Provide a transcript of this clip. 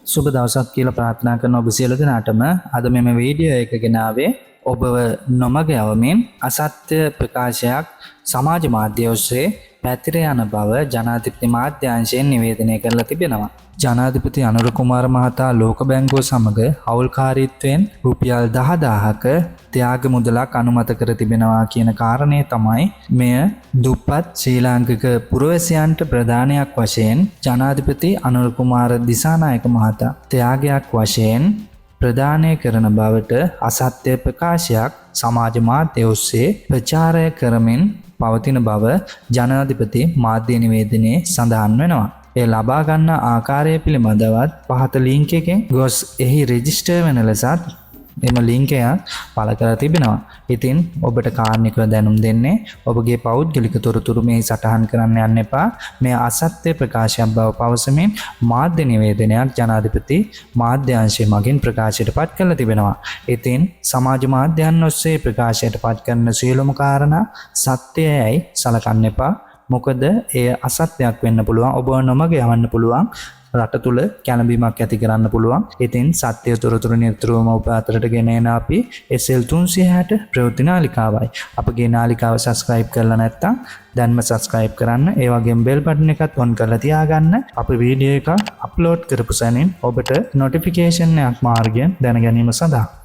සුබ දවසක් කියලා ප්‍රාර්ථනා කරන ඔබ සියලු දෙනාටම අද මෙම වීඩියෝ එක ගෙනාවේ ඔබව නොමග යවමින් අසත්‍ය ප්‍රකාශයක් සමාජ මාධ්‍ය ඔස්සේ පැතිර යන බව ජනාධිපති මාධ්‍යාංශයෙන් නිවේදනය කරලා තිබෙනවා. ජනාධිපති අනුර කුමාර මහතා ලෝක බැංකුව සමග හවුල්කාරීත්වයෙන් රුපියල් 10000ක ත්‍යාග මුදලක් අනුමත කර තිබෙනවා කියන කාරණය තමයි මෙය දුප්පත් ශ්‍රී ලාංකික පුරවැසියන්ට ප්‍රදානයක් වශයෙන් ජනාධිපති අනුර කුමාර දිසානායක මහතා ත්‍යාගයක් වශයෙන් ප්‍රදානය කරන බවට අසත්‍ය ප්‍රකාශයක් සමාජ මාධ්‍ය ඔස්සේ ප්‍රචාරය කරමින් පවතින බව ජනාධිපති මාධ්‍ය නිවේදනයේ සඳහන් වෙනවා. ඒ ලබා ගන්න ආකාරය පිළිබඳවත් පහත ලින්ක් එකෙන් ගොස් එහි රෙජිස්ටර් වෙන ලෙසත් එම ලින්ක් එක පළ කරලා තිබෙනවා. ඉතින් ඔබට කාර්නිකව දැනුම් දෙන්නේ ඔබගේ පෞද්ගලික තොරතුරු මේ සටහන් කරන්න යන්න එපා. මේ අසත්‍ය ප්‍රකාශයක් බව පවසමින් මාධ්‍ය නිවේදනයක් ජනාධිපති මාධ්‍යාංශය මගින් ප්‍රකාශයට පත් කරලා තිබෙනවා. ඉතින් සමාජ මාධ්‍යයන් ඔස්සේ ප්‍රකාශයට පත් කරන සියලුම කාරණා සත්‍යයයි සලකන්න එපා. මොකද එය අසත්‍යයක් වෙන්න පුළුවන්. ඔබ නොමග යවන්න පුළුවන්. රට තුල කැළඹීමක් ඇති කරන්න පුළුවන්. ඉතින් සත්‍ය තොරතුරු නිතරම ඔබ අතරට ගෙන එන අපි SL 360 ප්‍රවෘත්ති නාලිකාවයි. අපගේ නාලිකාව subscribe කරලා නැත්නම් දැන්ම subscribe කරන්න. ඒ වගේම bell button එකත් on කරලා තියාගන්න. අපි වීඩියෝ එක අප්ලෝඩ් කරපු සැනින් ඔබට notification එකක් මාර්ගයෙන් දැන ගැනීම සඳහා